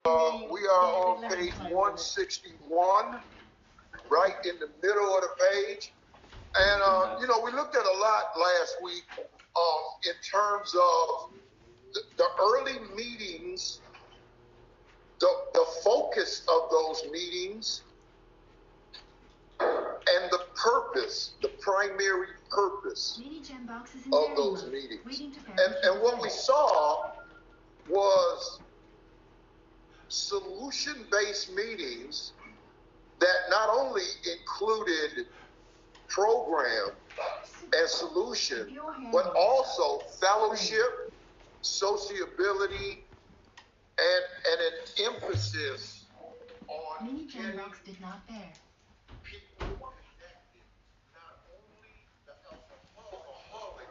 We are on page 161, right in the middle of the page. And, we looked at a lot last week in terms of the early meetings, the focus of those meetings, and the purpose, the primary purpose of those meetings. And what we saw was solution-based meetings that not only included program and solution, but also fellowship, sociability, and an emphasis on getting people connected, not only the alcoholic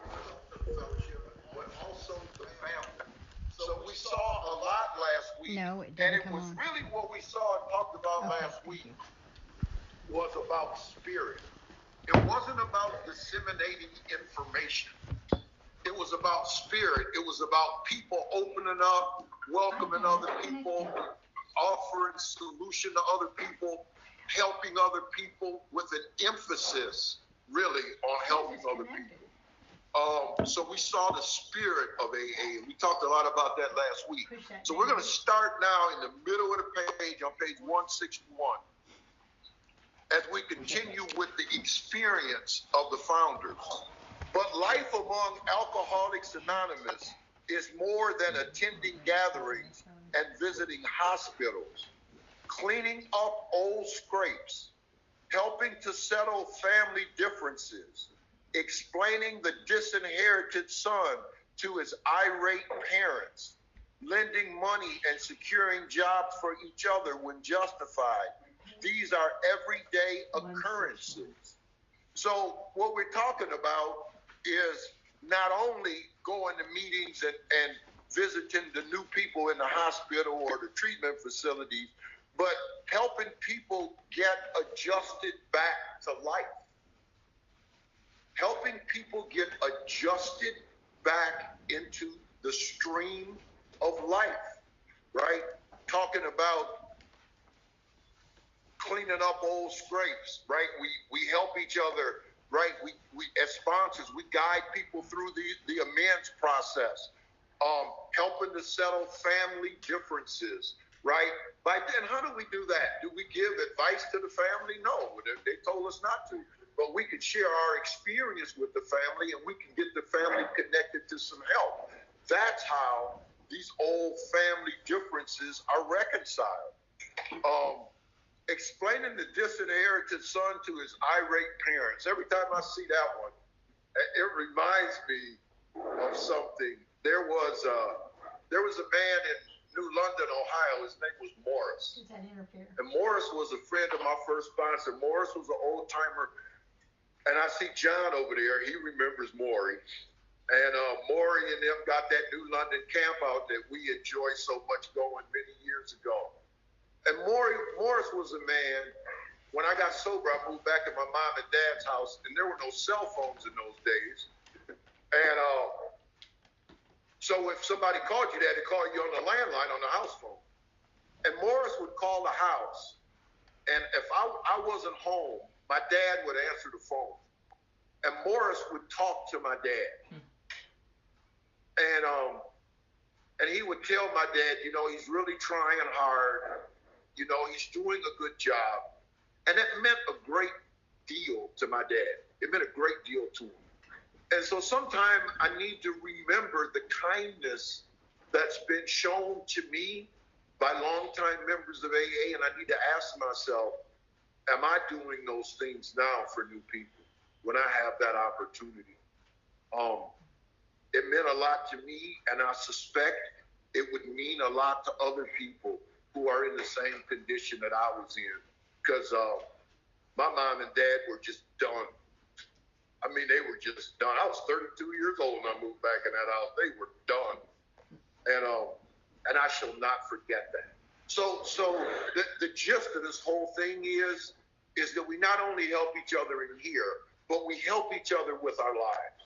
fellowship, but also the family. So we saw a lot last week, and it was really what we saw and talked about last week was about spirit. It wasn't about disseminating information. It was about spirit. It was about people opening up, welcoming other people, offering solution to other people, helping other people with an emphasis really on helping other people. So we saw the spirit of AA. We talked a lot about that last week. So we're going to start now in the middle of the page on page 161 as we continue with the experience of the founders. But life among Alcoholics Anonymous is more than attending gatherings and visiting hospitals, cleaning up old scrapes, helping to settle family differences, explaining the disinherited son to his irate parents, lending money and securing jobs for each other when justified. These are everyday occurrences. So what we're talking about is not only going to meetings and visiting the new people in the hospital or the treatment facilities, but helping people get adjusted back to life. Helping people get adjusted back into the stream of life, right? Talking about cleaning up old scrapes, right? We help each other, right? We as sponsors, we guide people through the amends process, helping to settle family differences, right? And how do we do that? Do we give advice to the family? No, they told us not to. But we can share our experience with the family, and we can get the family connected to some help. That's how these old family differences are reconciled. Explaining the disinherited son to his irate parents. Every time I see that one, it reminds me of something. There was a man in New London, Ohio. His name was Morris. And Morris was a friend of my first sponsor. Morris was an old timer. And I see John over there. He remembers Maury. And Maury and them got that New London camp out that we enjoyed so much going many years ago. And Morris was a man, when I got sober, I moved back to my mom and dad's house, and there were no cell phones in those days. And so if somebody called you, they had to call you on the landline on the house phone. And Morris would call the house. And if I wasn't home, my dad would answer the phone. And Morris would talk to my dad. And he would tell my dad, he's really trying hard. He's doing a good job. And it meant a great deal to my dad. It meant a great deal to him. And so sometimes I need to remember the kindness that's been shown to me by longtime members of AA, and I need to ask myself, am I doing those things now for new people when I have that opportunity? It meant a lot to me, and I suspect it would mean a lot to other people who are in the same condition that I was in, because my mom and dad were just done. I mean, they were just done. I was 32 years old when I moved back in that house. They were done. And I shall not forget that. So the gist of this whole thing is that we not only help each other in here, but we help each other with our lives.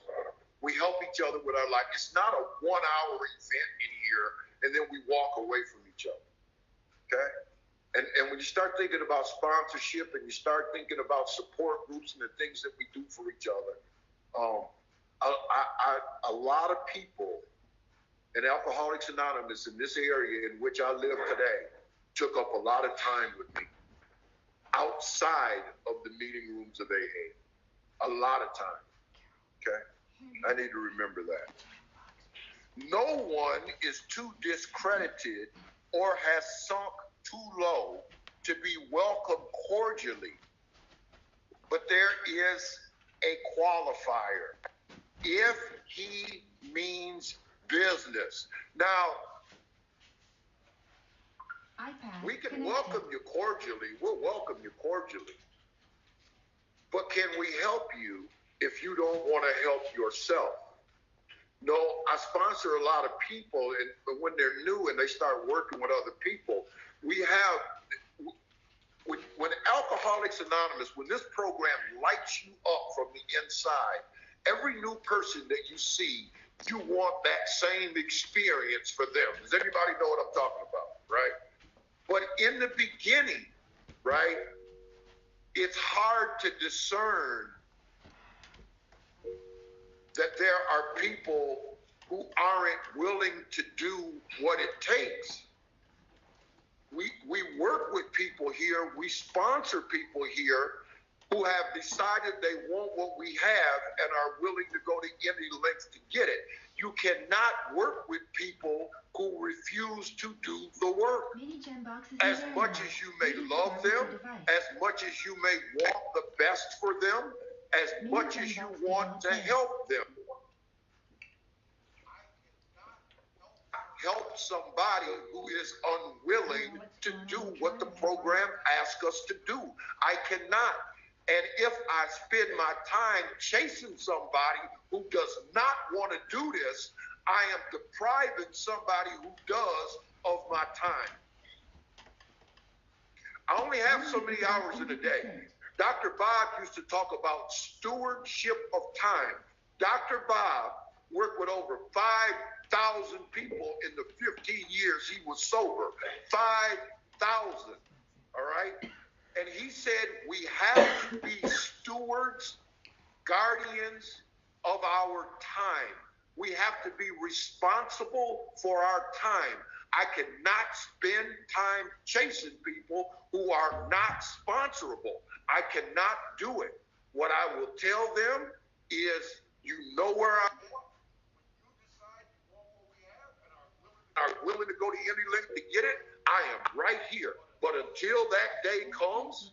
We help each other with our life. It's not a 1 hour event in here and then we walk away from each other. when you start thinking about sponsorship and you start thinking about support groups and the things that we do for each other, a lot of people in Alcoholics Anonymous in this area in which I live today took up a lot of time with me outside of the meeting rooms of AA. A lot of time. Okay? I need to remember that. No one is too discredited or has sunk too low to be welcomed cordially. But there is a qualifier. If he means business. Now, we can welcome you cordially. We'll welcome you cordially. But can we help you if you don't want to help yourself? No, I sponsor a lot of people, and when they're new and they start working with other people, we have, when Alcoholics Anonymous, when this program lights you up from the inside, every new person that you see, you want that same experience for them. Does everybody know what I'm talking about, right? But in the beginning, right, it's hard to discern that there are people who aren't willing to do what it takes. We work with people here, we sponsor people here who have decided they want what we have and are willing to go to any length to get it. You cannot work with people who refuse to do the work. As much as you may love them, as much as you may want the best for them, as much as you want to help them. Help somebody who is unwilling to do what the program asks us to do. I cannot. And if I spend my time chasing somebody who does not want to do this, I am depriving somebody who does of my time. I only have so many hours in a day. Dr. Bob used to talk about stewardship of time. Dr. Bob worked with over 5,000 people in the 15 years he was sober. 5,000, all right? And he said we have to be stewards, guardians of our time. We have to be responsible for our time. I cannot spend time chasing people who are not sponsorable. I cannot do it. What I will tell them is, you know where I am. When you decide you want what we have and are willing to go to any length to get it, I am right here. But until that day comes,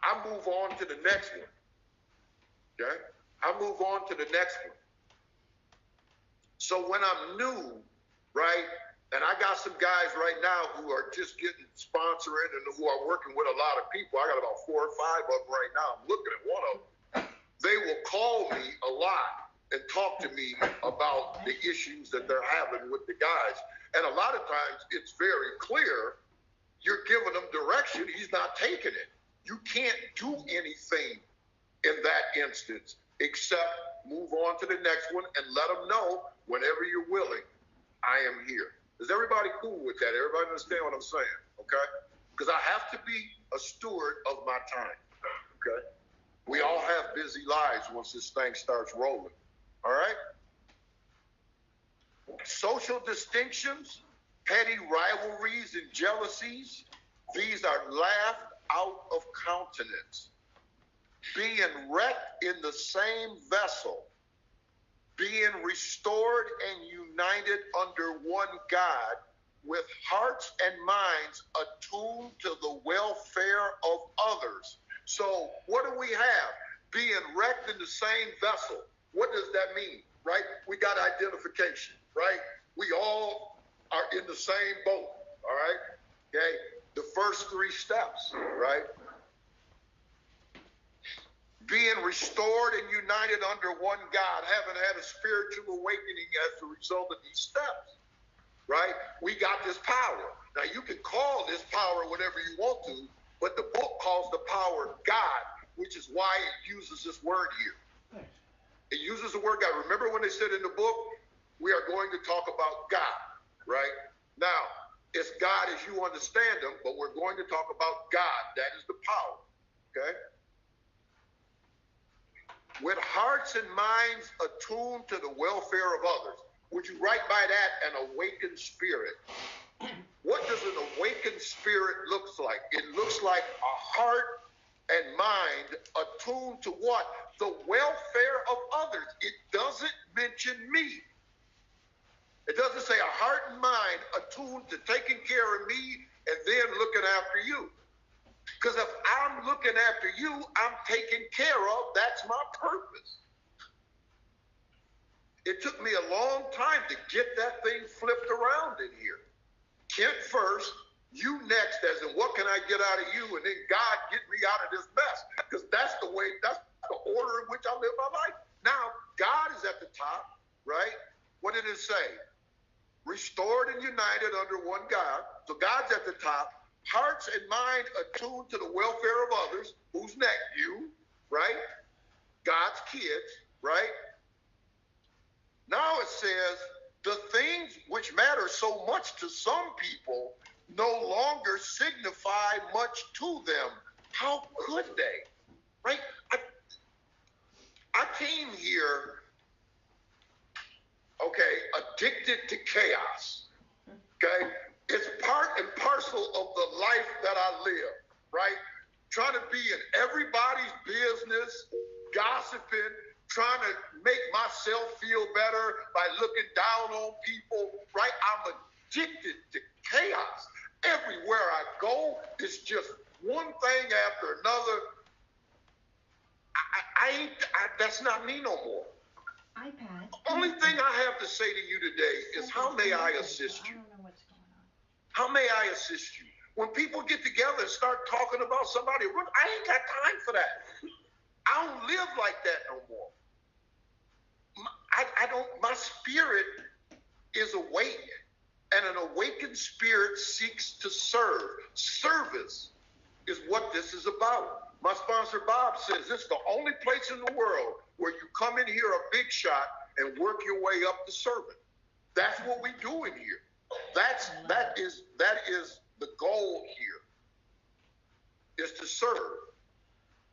I move on to the next one. Okay? I move on to the next one. So when I'm new, right, and I got some guys right now who are just getting sponsored and who are working with a lot of people. I got about 4 or 5 of them right now. I'm looking at one of them. They will call me a lot and talk to me about the issues that they're having with the guys. And a lot of times it's very clear. You're giving him direction. He's not taking it. You can't do anything in that instance except move on to the next one and let them know whenever you're willing, I am here. Is everybody cool with that? Everybody understand what I'm saying? Okay? Because I have to be a steward of my time. Okay? We all have busy lives once this thing starts rolling. All right? Social distinctions, petty rivalries and jealousies, these are laughed out of countenance. Being wrecked in the same vessel, being restored and united under one God, with hearts and minds attuned to the welfare of others. So what do we have? Being wrecked in the same vessel. What does that mean, right? We got identification, right? We all are in the same boat, all right? Okay, the first 3 steps, right? Being restored and united under one God, having had a spiritual awakening as a result of these steps, right? We got this power. Now, you can call this power whatever you want to, but the book calls the power God, which is why it uses this word here. It uses the word God. Remember when they said in the book, we are going to talk about God, right? Now, It's God as you understand him, but we're going to talk about God. That is the power. Okay? With hearts and minds attuned to the welfare of others. Would you write by that an awakened spirit? What does an awakened spirit look like? It looks like a heart and mind attuned to what? The welfare of others. It doesn't mention me. It doesn't say a heart and mind attuned to taking care of me and then looking after you. Because if I'm looking after you, I'm taken care of. That's my purpose. It took me a long time to get that thing flipped around in here. Kent first, you next, as in what can I get out of you, and then God get me out of this mess. Because that's the way, that's the order in which I live my life. Now, God is at the top, right? What did it say? Restored and united under one God. So God's at the top. Hearts and mind attuned to the welfare of others. Who's next? You, right? God's kids, right? Now it says, the things which matter so much to some people no longer signify much to them. How could they? Right? I came here, okay, addicted to chaos. Okay? It's part and parcel of the life that I live, right? Trying to be in everybody's business, gossiping, trying to make myself feel better by looking down on people, right? I'm addicted to chaos. Everywhere I go, it's just one thing after another. That's not me no more. iPad. Only thing I have to say to you today is, how may I assist you? I don't know what's going on. How may I assist you? When people get together and start talking about somebody, I ain't got time for that. I don't live like that no more. My spirit is awake, and an awakened spirit seeks to serve. Service is what this is about. My sponsor, Bob, says this is the only place in the world where you come in here a big shot and work your way up to servant. That's what we do in here. That is the goal here, is to serve.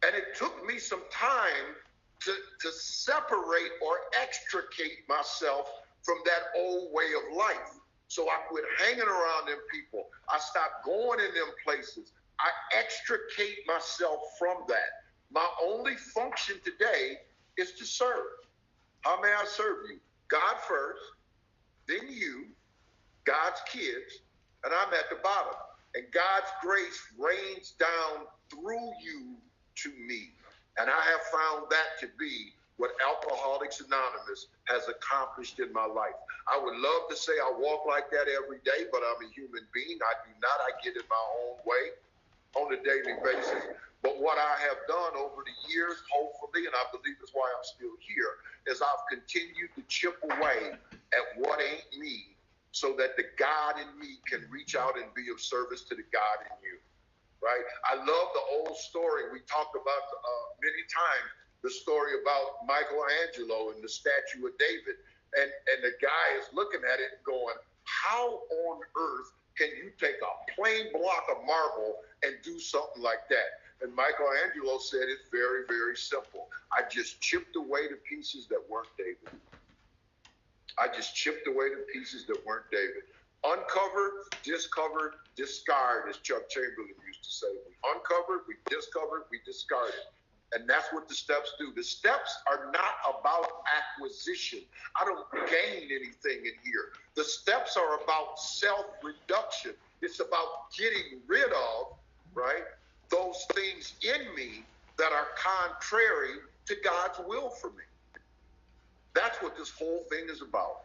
And it took me some time to separate or extricate myself from that old way of life. So I quit hanging around them people. I stopped going in them places. I extricate myself from that. My only function today is to serve. How may I serve you? God first, then you, God's kids, and I'm at the bottom. And God's grace rains down through you to me. And I have found that to be what Alcoholics Anonymous has accomplished in my life. I would love to say I walk like that every day, but I'm a human being. I do not. I get in my own way on a daily basis. But what I have done over the years, hopefully, and I believe that's why I'm still here, is I've continued to chip away at what ain't me, so that the God in me can reach out and be of service to the God in you, right? I love the old story. We talked about many times the story about Michelangelo and the statue of David. And the guy is looking at it going, how on earth can you take a plain block of marble and do something like that? And Michelangelo said it's very, very simple. I just chipped away the pieces that weren't David. I just chipped away the pieces that weren't David. Uncover, discover, discard, as Chuck Chamberlain used to say. We uncovered, we discovered, we discarded. And that's what the steps do. The steps are not about acquisition. I don't gain anything in here. The steps are about self-reduction. It's about getting rid of, right, those things in me that are contrary to God's will for me. That's what this whole thing is about,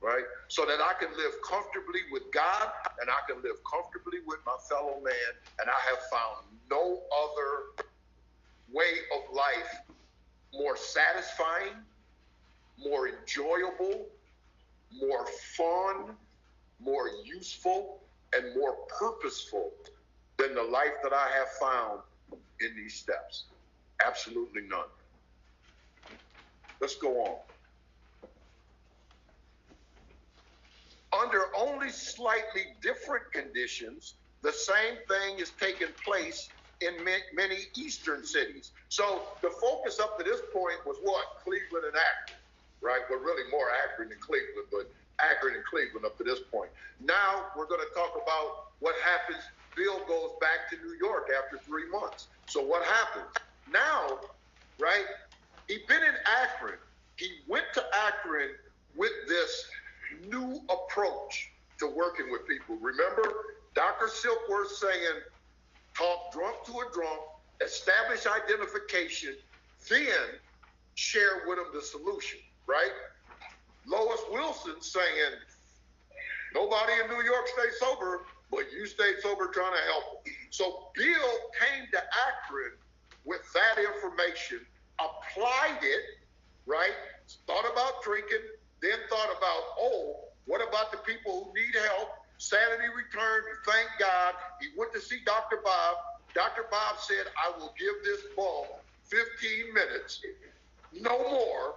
right? So that I can live comfortably with God and I can live comfortably with my fellow man. And I have found no other way of life more satisfying, more enjoyable, more fun, more useful, and more purposeful than the life that I have found in these steps. Absolutely none. Let's go on. Under only slightly different conditions, the same thing is taking place in many eastern cities. So the focus up to this point was what? Cleveland and Akron, right? Well, really more Akron than Cleveland, but Akron and Cleveland up to this point. Now we're going to talk about what happens. Bill goes back to New York after 3 months. So what happens? Now, right, he'd been in Akron. He went to Akron with this new approach to working with people. Remember, Dr. Silkworth saying, talk drunk to a drunk, establish identification, then share with them the solution, right? Lois Wilson saying, nobody in New York stays sober, but you stayed sober trying to help them. So Bill came to Akron with that information, applied it, right? Thought about drinking, then thought about, oh, what about the people who need help? Sanity returned, thank God. He went to see Dr. Bob. Dr. Bob said, I will give this bum 15 minutes, no more.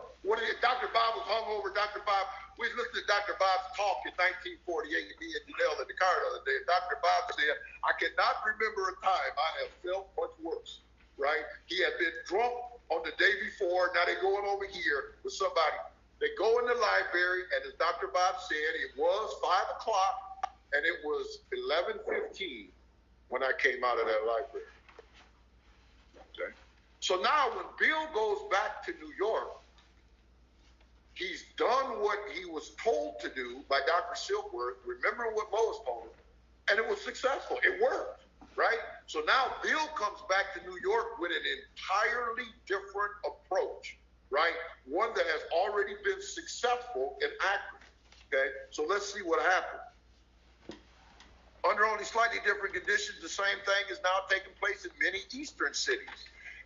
Dr. Bob was hungover. Dr. Bob, we listened to Dr. Bob's talk in 1948, me and Janelle in the car the other day. Dr. Bob said, I cannot remember a time I have felt much worse, right? He had been drunk on the day before. Now they're going over here with somebody. They go in the library, and as Dr. Bob said, it was 5 o'clock, and it was 11:15 when I came out of that library. Okay. So now when Bill goes back to New York, he's done what he was told to do by Dr. Silkworth, remembering what Lois told him, and it was successful. It worked, right? So now Bill comes back to New York with an entirely different approach, right? One that has already been successful in Akron, okay? So let's see what happened. Under only slightly different conditions, the same thing is now taking place in many eastern cities.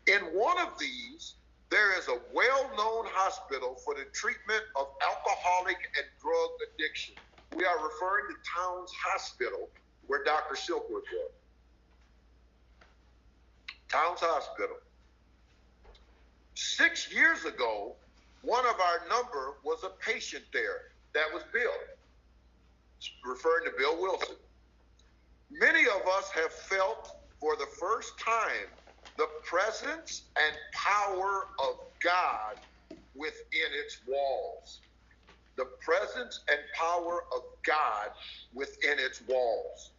In one of these, there is a well-known hospital for the treatment of alcoholic and drug addiction. We are referring to Towns Hospital, where Dr. Silkworth was. Towns Hospital. 6 years ago, one of our number was a patient there. That was Bill, referring to Bill Wilson. Many of us have felt for the first time the presence and power of God within its walls. The presence and power of God within its walls.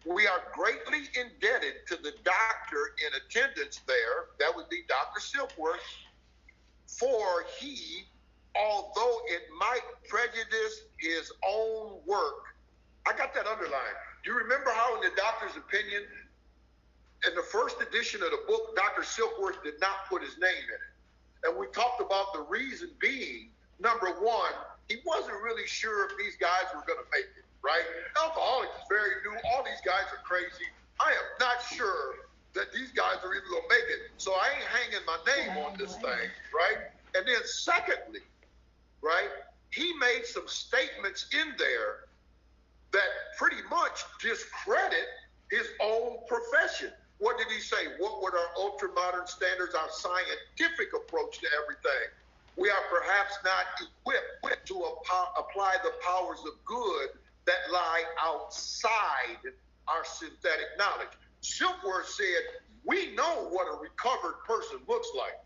We are greatly indebted to the doctor in attendance there, that would be Dr. Silkworth, for he, although it might prejudice his own work, I got that underlined. Do you remember how in the doctor's opinion, in the first edition of the book, Dr. Silkworth did not put his name in it? And we talked about the reason being, number one, he wasn't really sure if these guys were going to make it, right? Alcoholics is very new. All these guys are crazy. I am not sure that these guys are even going to make it. So I ain't hanging my name on this thing, right? And then secondly, right, he made some statements in there that pretty much discredit his own profession. What did he say? What would our ultra-modern standards, our scientific approach to everything? We are perhaps not equipped to apply the powers of good that lie outside our synthetic knowledge. Silkworth said, we know what a recovered person looks like.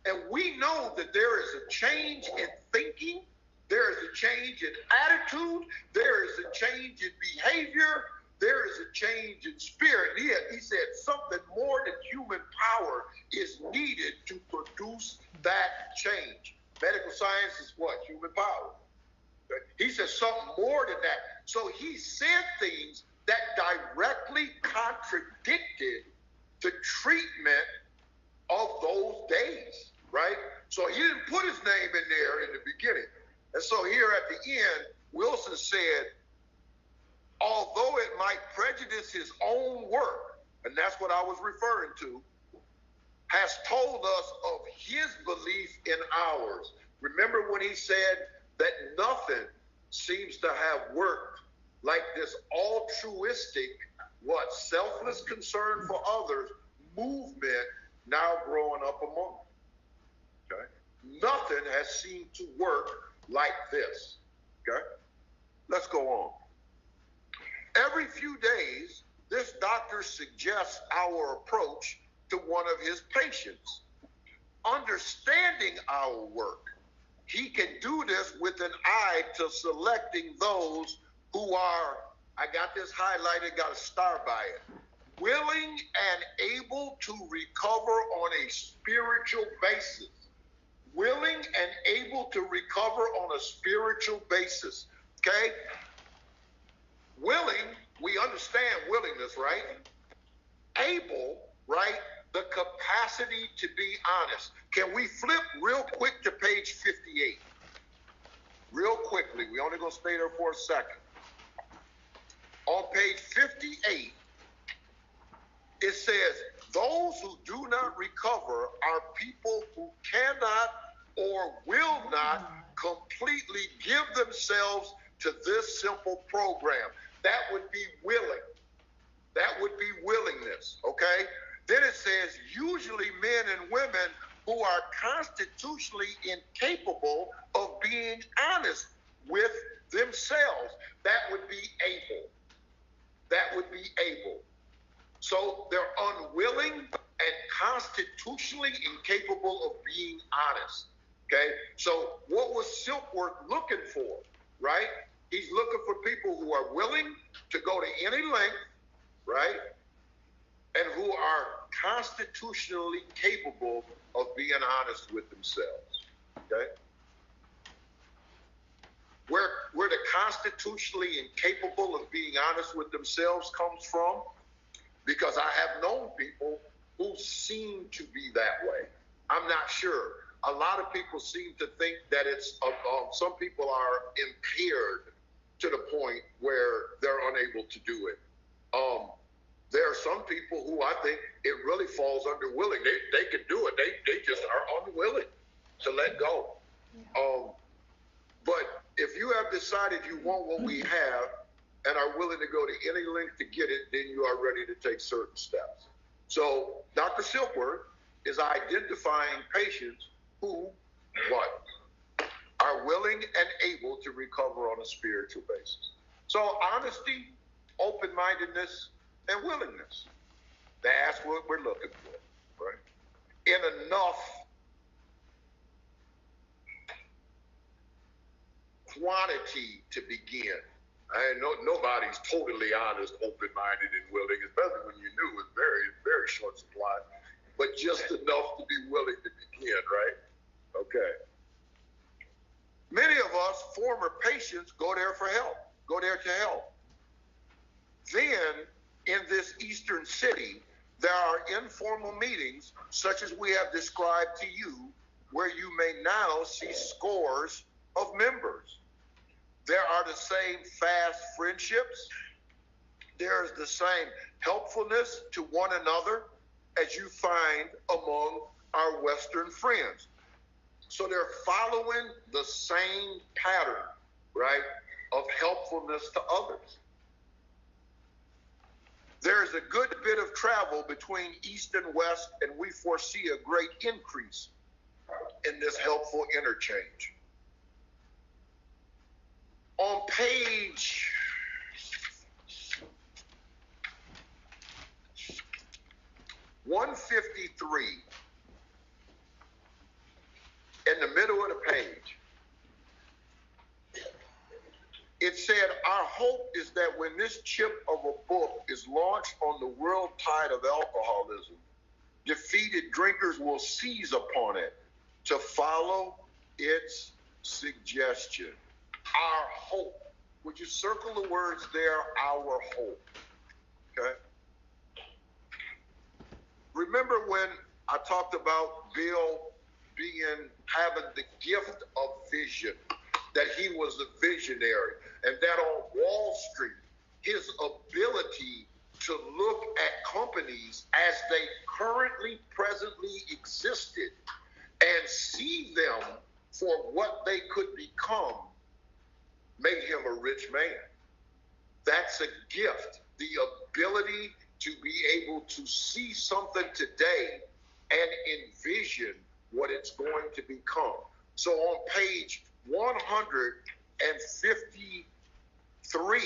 And we know that there is a change in thinking, there is a change in attitude, there is a change in behavior, there is a change in spirit. He said something more than human power is needed to produce that change. Medical science is what? Human power. He said something more than that. So he said things that directly contradicted the treatment of those days, right? So he didn't put his name in there in the beginning. And so here at the end, Wilson said, although it might prejudice his own work, and that's what I was referring to, has told us of his belief in ours. Remember when he said that nothing seems to have worked like this altruistic, selfless concern for others movement now growing up among us. Okay? Nothing has seemed to work like this. Okay? Let's go on. Every few days, this doctor suggests our approach to one of his patients. Understanding our work, he can do this with an eye to selecting those who are, I got this highlighted, got a star by it, willing and able to recover on a spiritual basis. Willing and able to recover on a spiritual basis. Okay? Willing, we understand willingness, right? Able, right? The capacity to be honest. Can we flip real quick to page 58? Real quickly. We only gonna stay there for a second. On page 58, it says, those who do not recover are people who cannot or will not completely give themselves to this simple program. That would be willing. That would be willingness, okay? Then it says, usually men and women who are constitutionally incapable of being honest with themselves. That would be able. That would be able. So they're unwilling and constitutionally incapable of being honest. Okay? So what was Silkworth looking for, right? He's looking for people who are willing to go to any length, right? And who are constitutionally capable of being honest with themselves. Okay? Where the constitutionally incapable of being honest with themselves comes from, because I have known people who seem to be that way. I'm not sure. A lot of people seem to think that it's, some people are impaired to the point where they're unable to do it. There are some people who I think it really falls under willing. They can do it. They just are unwilling to let go. But if you have decided you want what we have and are willing to go to any length to get it, then you are ready to take certain steps. So Dr. Silkworth is identifying patients who, what? Are willing and able to recover on a spiritual basis. So honesty, open-mindedness, and willingness. That's what we're looking for, right? In enough quantity to begin. I know nobody's totally honest, open-minded, and willing, especially when you knew it was very, very short supply, but just enough to be willing to begin, right? Okay. Many of us former patients go there for help, go there to help. Then, in this eastern city, there are informal meetings, such as we have described to you, where you may now see scores of members. There are the same fast friendships. There's the same helpfulness to one another as you find among our Western friends. So they're following the same pattern, right, of helpfulness to others. There is a good bit of travel between East and West, and we foresee a great increase in this helpful interchange. On page 153, in the middle of the page, it said, our hope is that when this chip of a book is launched on the world tide of alcoholism, defeated drinkers will seize upon it to follow its suggestion. Our hope. Would you circle the words there, our hope? Okay. Remember when I talked about Bill having the gift of vision, that he was a visionary, and that on Wall Street, his ability to look at companies as they currently, presently existed and see them for what they could become made him a rich man. That's a gift, the ability to be able to see something today and envision what it's going to become. So on page 153, 3,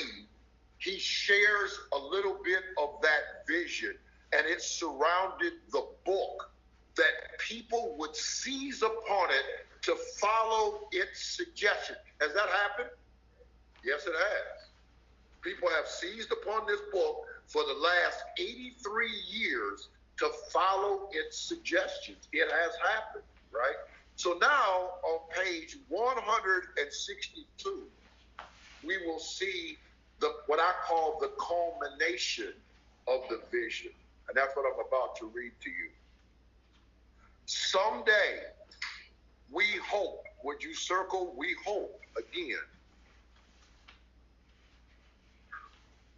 he shares a little bit of that vision, and it surrounded the book that people would seize upon it to follow its suggestion. Has that happened? Yes, it has. People have seized upon this book for the last 83 years to follow its suggestions. It has happened, right? So now on page 162, we will see what I call the culmination of the vision. And that's what I'm about to read to you. Someday, we hope, would you circle we hope again,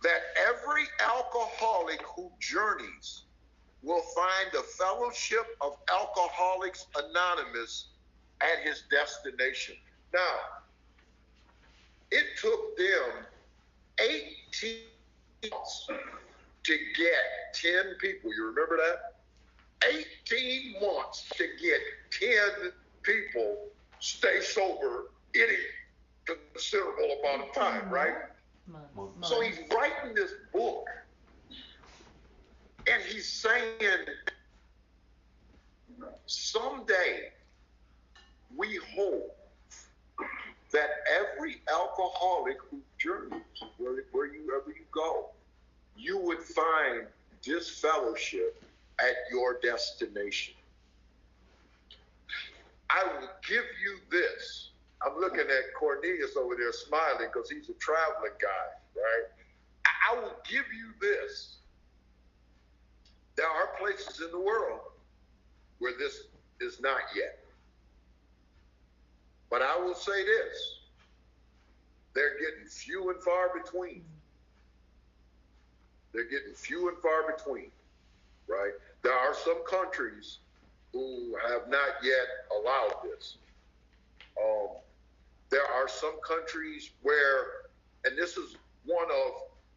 that every alcoholic who journeys will find the fellowship of Alcoholics Anonymous at his destination. Now, it took them 18 months to get 10 people. You remember that? 18 months to get 10 people stay sober any considerable amount of time, right? So he's writing this book, and he's saying, someday we hope that every alcoholic who journeys, wherever you go, you would find this fellowship at your destination. I will give you this. I'm looking at Cornelius over there smiling because he's a traveling guy, right? I will give you this. There are places in the world where this is not yet. But I will say this. They're getting few and far between. They're getting few and far between, right? There are some countries who have not yet allowed this. There are some countries where, and this is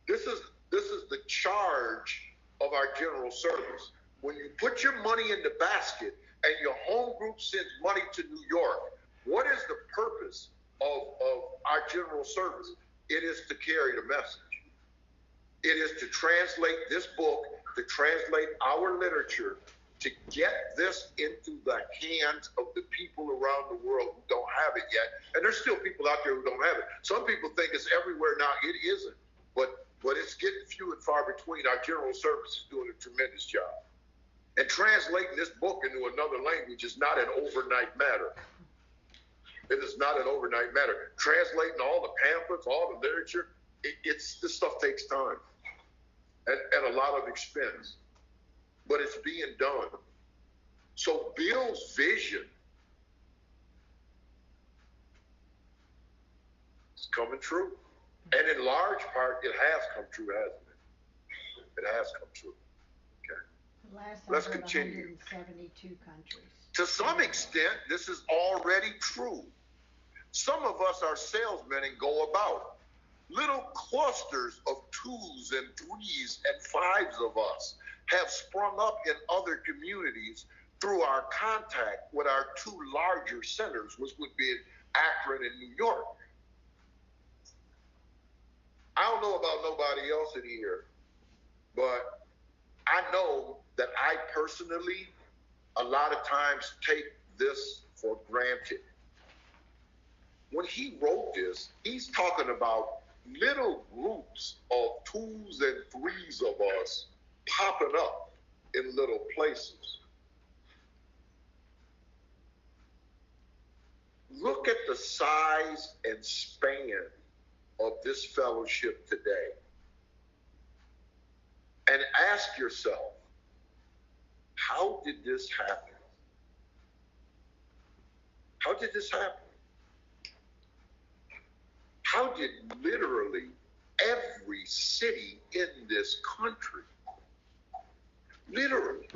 the charge of our general service. When you put your money in the basket and your home group sends money to New York, what is the purpose of our general service? It is to carry the message. It is to translate this book, to translate our literature, to get this into the hands of the people around the world who don't have it yet. And there's still people out there who don't have it. Some people think it's everywhere now. It isn't. But it's getting few and far between. Our general service is doing a tremendous job. And translating this book into another language is not an overnight matter. It is not an overnight matter. Translating all the pamphlets, all the literature, this stuff takes time and a lot of expense. But it's being done. So Bill's vision is coming true. And in large part, it has come true, hasn't it? It has come true. Okay. Let's continue. 172 countries. To some extent, this is already true. Some of us are salesmen and go about. Little clusters of 2s and 3s and 5s of us have sprung up in other communities through our contact with our 2 larger centers, which would be Akron and New York. I don't know about nobody else in here, but I know that I personally, a lot of times, take this for granted. When he wrote this, he's talking about little groups of 2s and 3s of us popping up in little places. Look at the size and span of this fellowship today. And ask yourself, how did this happen? How did this happen? How did literally every city in this country, literally,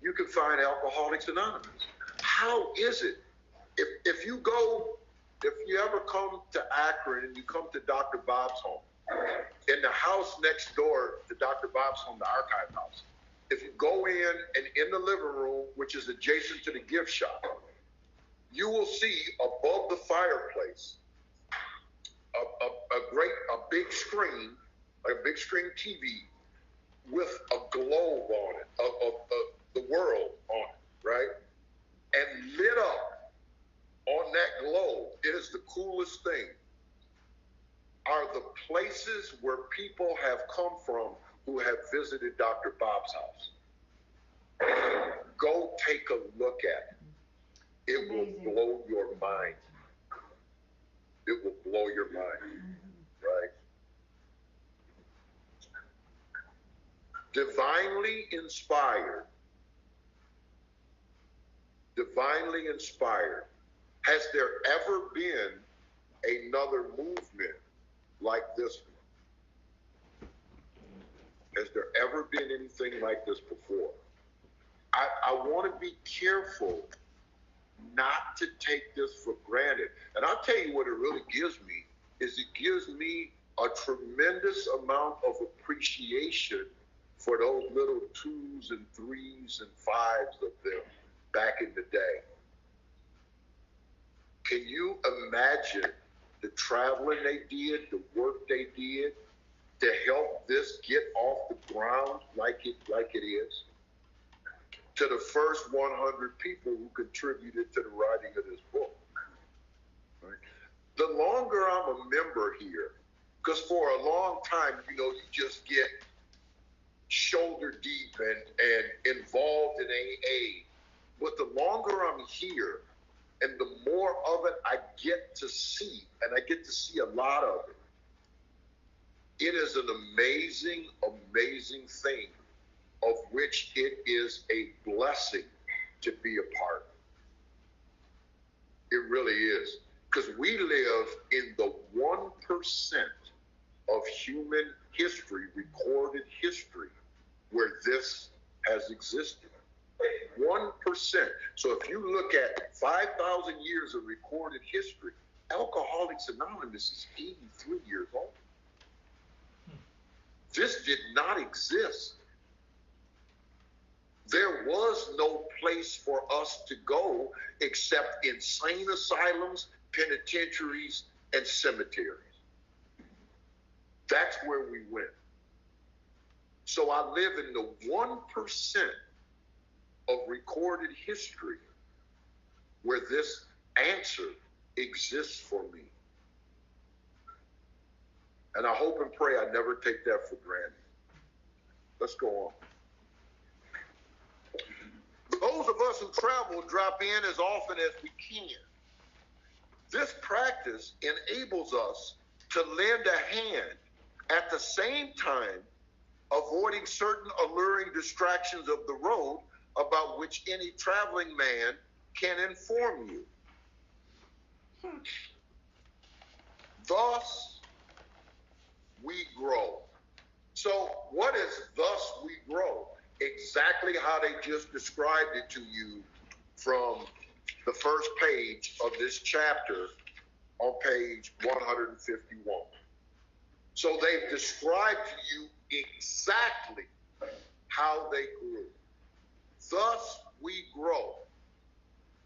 you can find Alcoholics Anonymous? How is it? If you ever come to Akron and you come to Dr. Bob's home, in the house next door to Dr. Bob's home, the archive house, if you go in and in the living room, which is adjacent to the gift shop, you will see above the fireplace a big screen, like a big screen TV with a globe on it, of the world on it, right? And lit up on that globe, it is the coolest thing, are the places where people have come from who have visited Dr. Bob's house. Go take a look at it. It will blow your mind. It will blow your mind, right? Divinely inspired. Divinely inspired. Has there ever been another movement like this one? Has there ever been anything like this before? I want to be careful not to take this for granted. And I'll tell you what it really gives me is it gives me a tremendous amount of appreciation for those little 2s and 3s and 5s of them back in the day. Can you imagine the traveling they did, the work they did to help this get off the ground like it is? To the first 100 people who contributed to the writing of this book. Right? The longer I'm a member here, because for a long time, you just get shoulder deep and involved in AA. But the longer I'm here, and the more of it I get to see, and I get to see a lot of it, it is an amazing, amazing thing of which it is a blessing to be a part. It really is. Because we live in the 1% of human history, recorded history, where this has existed. 1%. So if you look at 5,000 years of recorded history, Alcoholics Anonymous is 83 years old. This did not exist. There was no place for us to go except insane asylums, penitentiaries, and cemeteries. That's where we went. So I live in the 1% of recorded history where this answer exists for me. And I hope and pray I never take that for granted. Let's go on. Those of us who travel drop in as often as we can. This practice enables us to lend a hand at the same time avoiding certain alluring distractions of the road about which any traveling man can inform you. Thus, we grow. So what is thus we grow? Exactly how they just described it to you from the first page of this chapter on page 151. So they've described to you exactly how they grew. Thus we grow.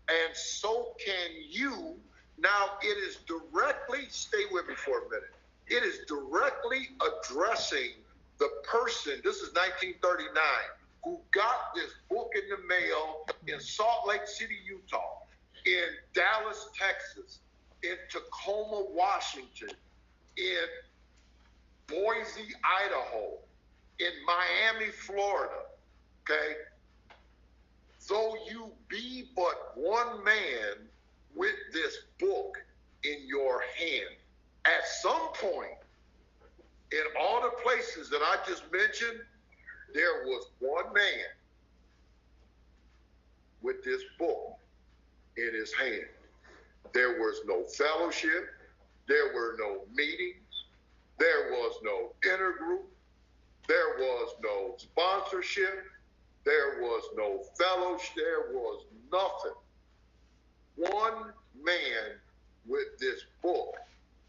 And so can you. Now it is directly, stay with me for a minute. It is directly addressing the person, this is 1939, who got this book in the mail in Salt Lake City, Utah, in Dallas, Texas, in Tacoma, Washington, in Boise, Idaho, in Miami, Florida, okay? Though you be but one man with this book in your hand, at some point, in all the places that I just mentioned, there was one man with this book in his hand. There was no fellowship. There were no meetings. There was no intergroup. There was no sponsorship. There was no fellowship. There was nothing. One man with this book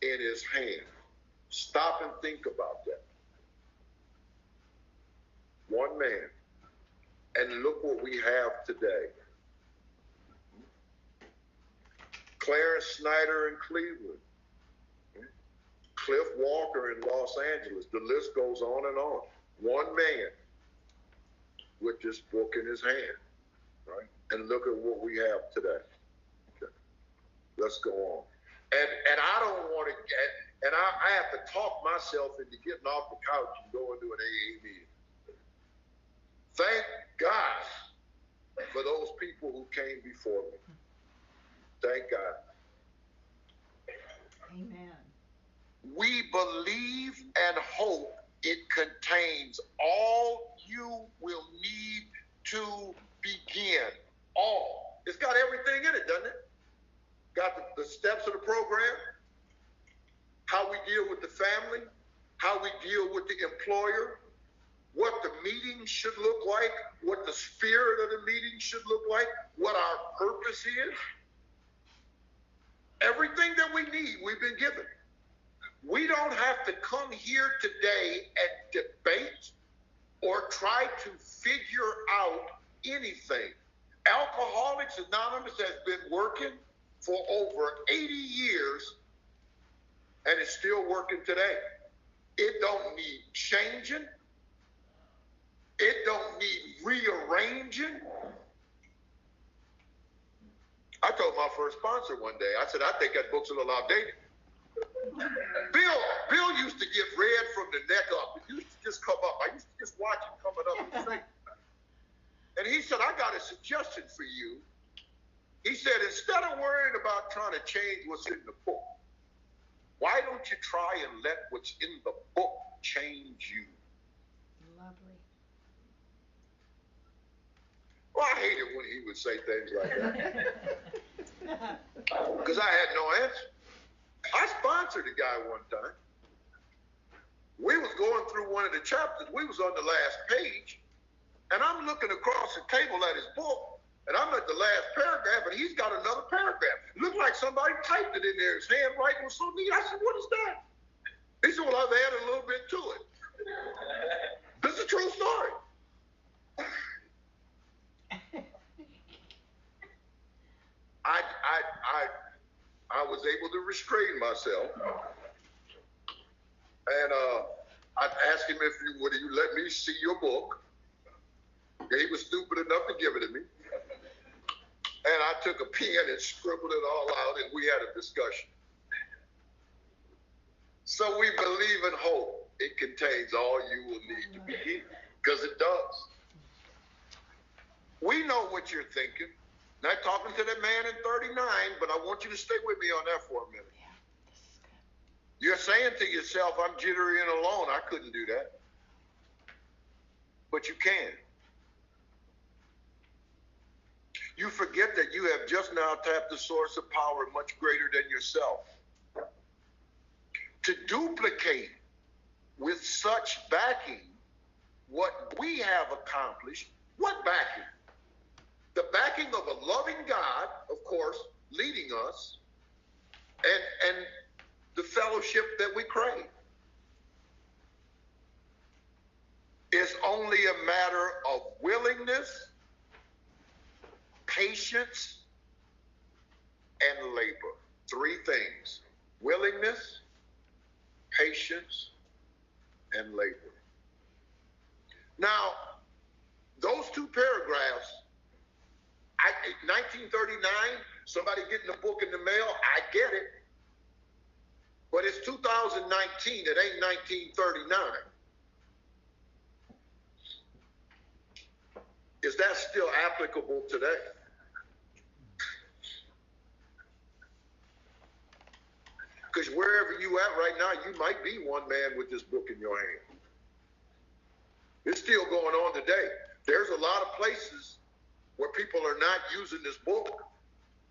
in his hand. Stop and think about that. One man. And look what we have today. Clarence Snyder in Cleveland. Cliff Walker in Los Angeles. The list goes on and on. One man with this book in his hand, right? And look at what we have today. Okay. Let's go on. And I don't want to get, and I have to talk myself into getting off the couch and going to an AA meeting. Thank God for those people who came before me. Thank God. Amen. We believe and hope it contains all you will need to begin. All. It's got everything in it, doesn't it? Got the steps of the program, how we deal with the family, how we deal with the employer, what the meeting should look like, what the spirit of the meeting should look like, what our purpose is. Everything that we need, we've been given. We don't have to come here today and debate or try to figure out anything. Alcoholics Anonymous has been working for over 80 years and it's still working today. It don't need changing. It don't need rearranging. I told my first sponsor one day, I said, I think that book's a little outdated. Bill used to get red from the neck up. It used to just come up. I used to just watch it coming up. And he said, I got a suggestion for you. He said, instead of worrying about trying to change what's in the book, why don't you try and let what's in the book change you? Lovely. Well, I hated when he would say things like that. Because I had no answer. I sponsored a guy one time. We was going through one of the chapters. We was on the last page. And I'm looking across the table at his book. And I'm at the last paragraph. And he's got another paragraph. It looked like somebody typed it in there. His handwriting was so neat. I said, what is that? He said, well, I've added a little bit to it. This is a true story. I was able to restrain myself, and I asked him if would you let me see your book. He was stupid enough to give it to me, and I took a pen and scribbled it all out, and we had a discussion. So we believe and hope it contains all you will need to begin, because it does. We know what you're thinking. Not talking to that man in 39, but I want you to stay with me on that for a minute. Yeah, this is good. You're saying to yourself, I'm jittery and alone. I couldn't do that. But you can. You forget that you have just now tapped the source of power much greater than yourself. To duplicate with such backing what we have accomplished, what backing? The backing of a loving God, of course, leading us, and the fellowship that we crave. It's only a matter of willingness, patience, and labor. Three things: willingness, patience, and labor. Now, those two paragraphs, 1939, somebody getting a book in the mail, I get it. But it's 2019, it ain't 1939. Is that still applicable today? Because wherever you at right now, you might be one man with this book in your hand. It's still going on today. There's a lot of places where people are not using this book,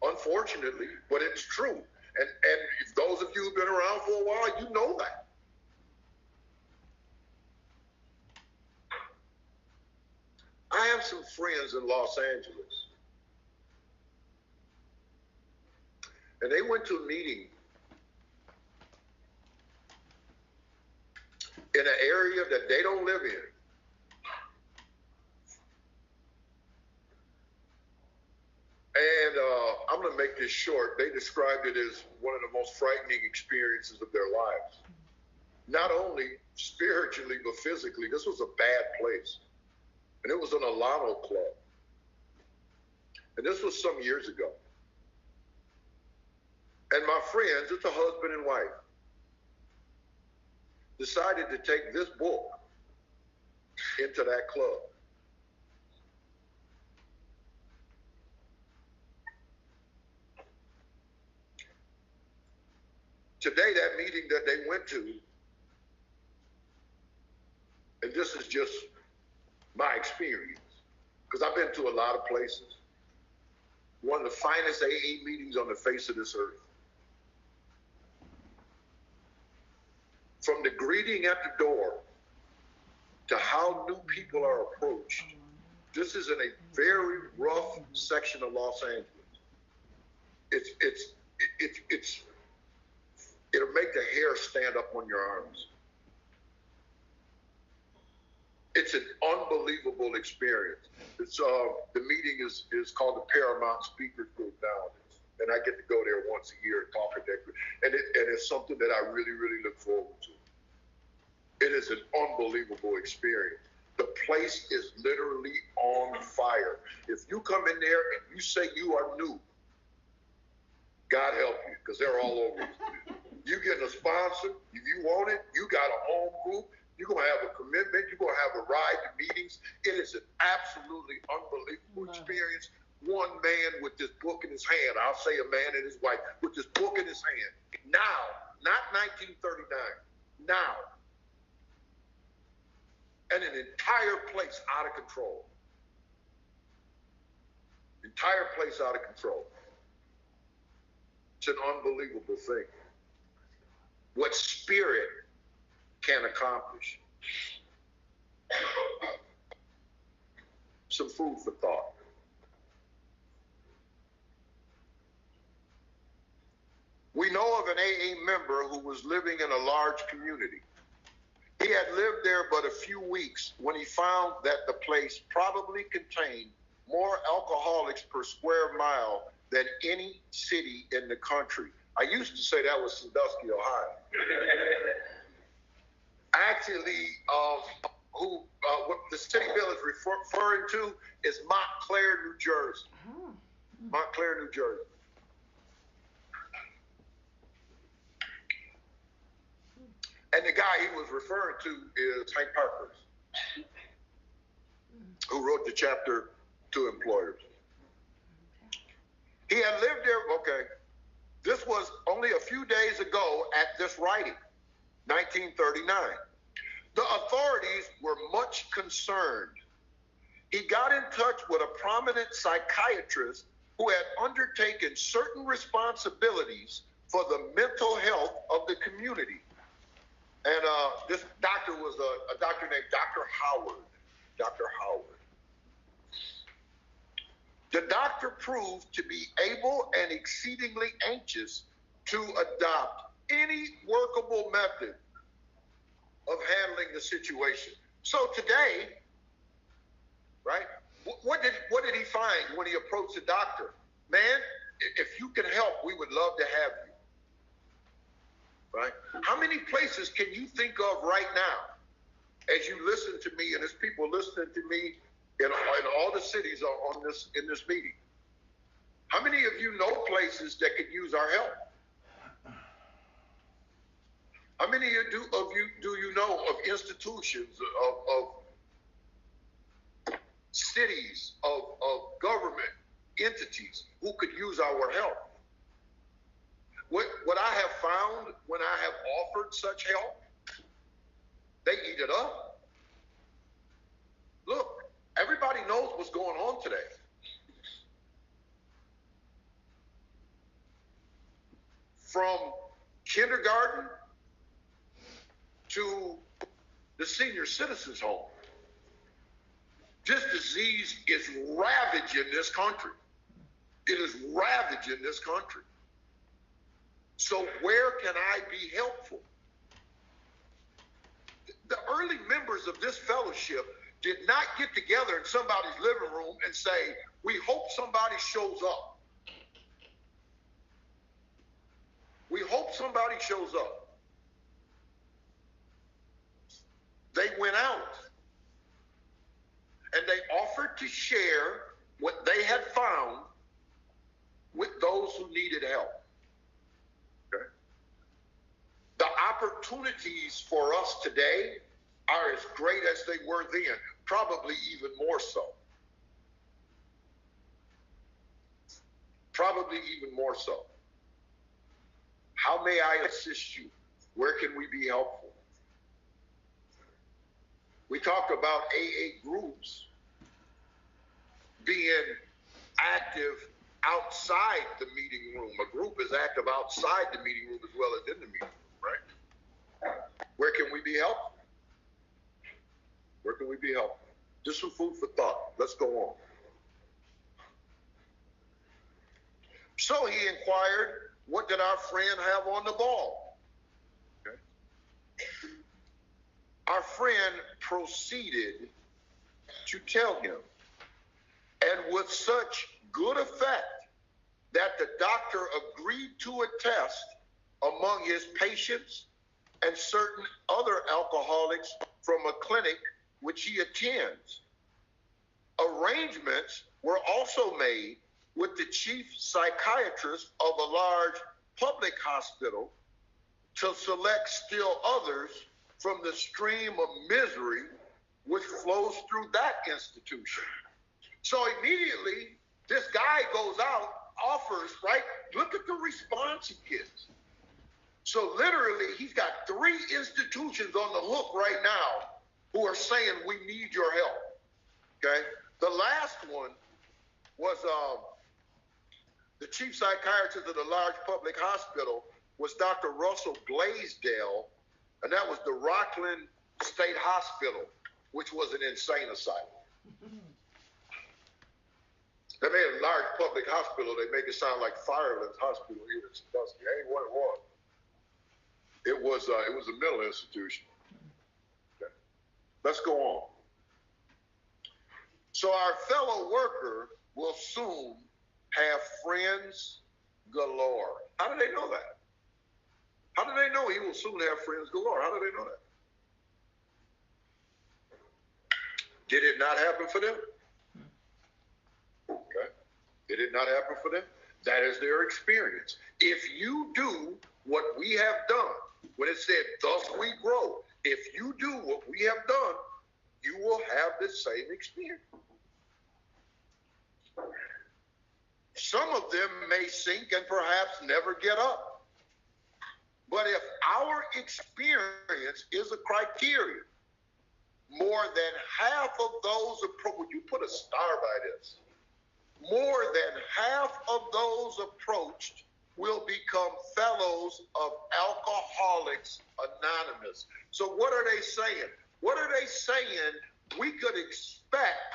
unfortunately, but it's true. And if those of you who've been around for a while, you know that. I have some friends in Los Angeles, and they went to a meeting in an area that they don't live in. And I'm going to make this short. They described it as one of the most frightening experiences of their lives. not only spiritually, but physically. This was a bad place. And it was an Alano club. And this was some years ago. And my friends, it's a husband and wife, decided to take this book into that club. Today, that meeting that they went to, and this is just my experience, because I've been to a lot of places, one of the finest AA meetings on the face of this earth. From the greeting at the door to how new people are approached, this is in a very rough section of Los Angeles. It'll make the hair stand up on your arms. It's an unbelievable experience. It's the meeting is called the Paramount Speakers Group now, and I get to go there once a year and talk at that group, and it's something that I really, really look forward to. It is an unbelievable experience. The place is literally on fire. If you come in there and you say you are new, God help you, because they're all over you. You getting a sponsor, if you want it, you got a home group, you're going to have a commitment, you're going to have a ride to meetings. It is an absolutely unbelievable experience. One man with this book in his hand, I'll say a man and his wife, with this book in his hand, now, not 1939, now, and an entire place out of control. Entire place out of control. It's an unbelievable thing. What spirit can accomplish. Some food for thought. We know of an AA member who was living in a large community. He had lived there but a few weeks when he found that the place probably contained more alcoholics per square mile than any city in the country. I used to say that was Sandusky, Ohio. Actually, what the city bill is referring to is Montclair, New Jersey. Montclair, New Jersey. And the guy he was referring to is Hank Parkhurst, who wrote the chapter to employers. He had lived there, okay. This was only a few days ago at this writing, 1939. The authorities were much concerned. He got in touch with a prominent psychiatrist who had undertaken certain responsibilities for the mental health of the community. And this doctor was a doctor named Dr. Howard. Dr. Howard. The doctor proved to be able and exceedingly anxious to adopt any workable method of handling the situation. So today, right, what did he find when he approached the doctor? Man, if you can help, we would love to have you. Right? How many places can you think of right now as you listen to me and as people listening to me in all the cities in this meeting? How many of you know places that could use our help? How many of you do you know of institutions, of cities, of government entities who could use our help? What I have found when I have offered such help, they eat it up. Look, everybody knows what's going on today. From kindergarten to the senior citizens home, this disease is ravaging this country. It is ravaging this country. So where can I be helpful? The early members of this fellowship did not get together in somebody's living room and say, we hope somebody shows up. We hope somebody shows up. They went out and they offered to share what they had found with those who needed help. Okay? The opportunities for us today are as great as they were then, probably even more so. Probably even more so. How may I assist you? Where can we be helpful? We talked about AA groups being active outside the meeting room. A group is active outside the meeting room as well as in the meeting room, right? Where can we be helpful? Where can we be helpful? Just some food for thought. Let's go on. So he inquired, what did our friend have on the ball? Okay. Our friend proceeded to tell him, and with such good effect that the doctor agreed to a test among his patients and certain other alcoholics from a clinic which he attends. Arrangements were also made with the chief psychiatrist of a large public hospital to select still others from the stream of misery which flows through that institution. So immediately, this guy goes out, offers, right? Look at the response he gets. So literally, he's got 3 institutions on the hook right now who are saying, we need your help, okay? The last one was the chief psychiatrist of the large public hospital was Dr. Russell Blaisdell, and that was the Rockland State Hospital, which was an insane asylum. They made a large public hospital. They make it sound like Firelands Hospital here in Sandusky. That ain't what it was. It was a mental institution. Okay. Let's go on. So our fellow worker will soon have friends galore. How do they know that? How do they know he will soon have friends galore? How do they know that? Did it not happen for them? Okay. Did it not happen for them? That is their experience. If you do what we have done, when it said, thus we grow, if you do what we have done, you will have the same experience. Some of them may sink and perhaps never get up. But if our experience is a criteria, more than half of those, would you put a star by this? More than half of those approached will become fellows of Alcoholics Anonymous. So what are they saying? What are they saying we could expect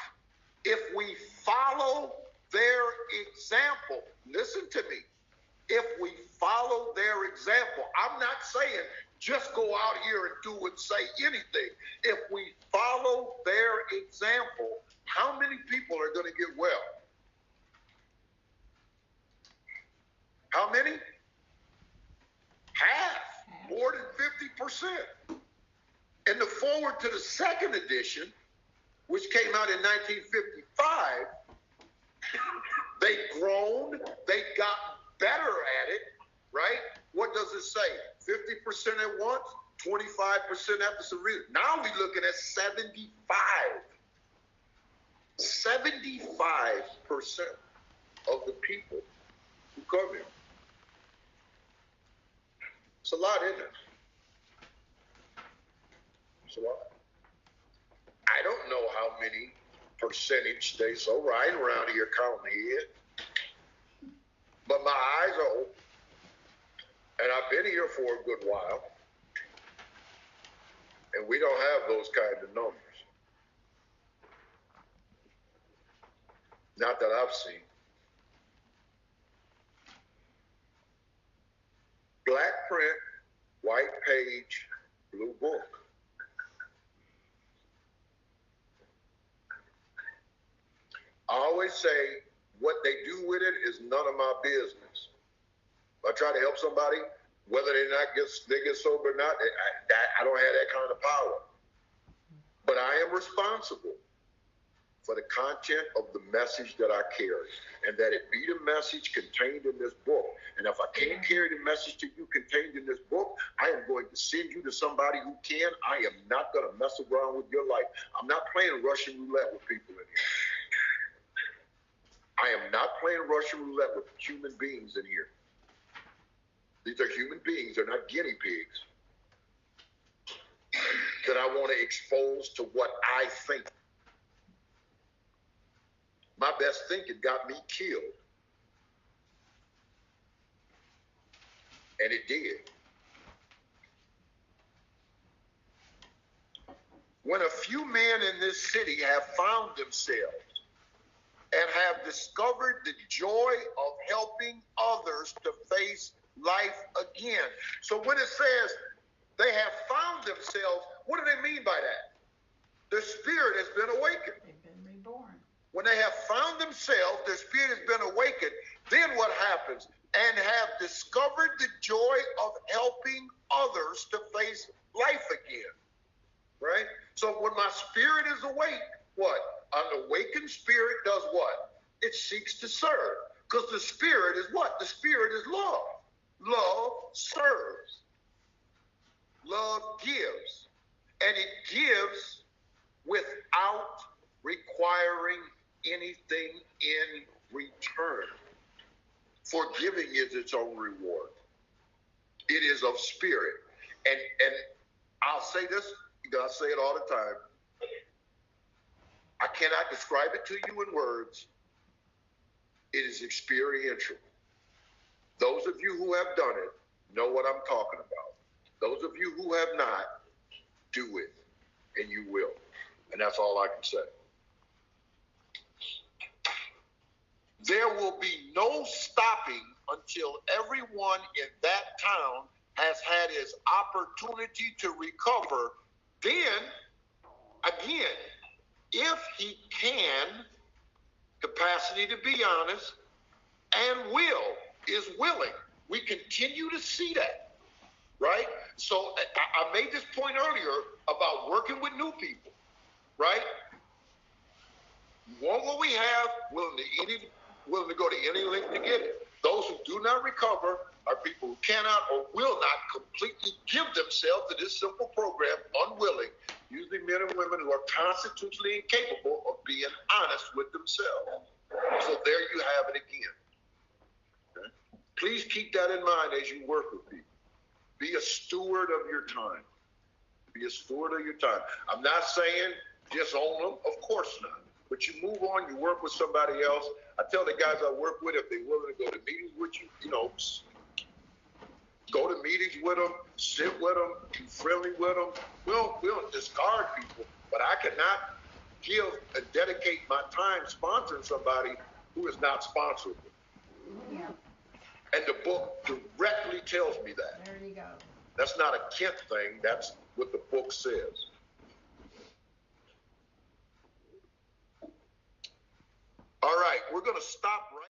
if we follow their example? Listen to me. If we follow their example, I'm not saying just go out here and do and say anything. If we follow their example, how many people are going to get well? How many? Half, more than 50%. And the forward to the second edition, which came out in 1955, they grown, they got better at it, right? What does it say? 50% at once, 25% after some reason. Now we're looking at 75. 75% of the people who come here. It's a lot, isn't it? It's a lot. I don't know how many percentage stay sober. I ain't around here counting it. But my eyes are open. And I've been here for a good while. And we don't have those kind of numbers. Not that I've seen. Black print, white page, blue book. I always say what they do with it is none of my business. If I try to help somebody, whether they get sober or not, I don't have that kind of power. am responsible for the content of the message that I carry, and that it be the message contained in this book. And if I can't carry the message to you contained in this book, I am going to send you to somebody who can. I am not going to mess around with your life. I'm not playing Russian roulette with people in here. I am not playing Russian roulette with human beings in here. These are human beings. They're not guinea pigs that I want to expose to what I think. My best thinking got me killed. And it did. When a few men in this city have found themselves and have discovered the joy of helping others to face life again. So when it says they have found themselves, what do they mean by that? Their spirit has been awakened. They've been reborn. When they have found themselves, their spirit has been awakened, then what happens? And have discovered the joy of helping others to face life again, right? So when my spirit is awake, what? An awakened spirit does what? It seeks to serve. Because the spirit is what? The spirit is love. Love serves. Love gives. And it gives without requiring anything in return. Forgiving is its own reward. It is of spirit. And I'll say this, because I say it all the time. I cannot describe it to you in words. It is experiential. Those of you who have done it know what I'm talking about. Those of you who have not, do it, and you will. And that's all I can say. There will be no stopping until everyone in that town has had his opportunity to recover. Then, again, if he can, capacity to be honest, and is willing. We continue to see that, right? So I made this point earlier about working with new people, right? You want what we have, willing to go to any length to get it. Those who do not recover are people who cannot or will not completely give themselves to this simple program, unwilling, usually men and women who are constitutionally incapable of being honest with themselves. So there you have it again. Okay? Please keep that in mind as you work with people. Be a steward of your time. Be a steward of your time. I'm not saying just own them, of course not. But you move on, you work with somebody else. I tell the guys I work with, if they're willing to go to meetings with you, go to meetings with them, sit with them, be friendly with them. We'll discard people, but I cannot give and dedicate my time sponsoring somebody who is not sponsorable. Yeah. And the book directly tells me that. There you go. That's not a Kent thing. That's what the book says. All right, we're going to stop right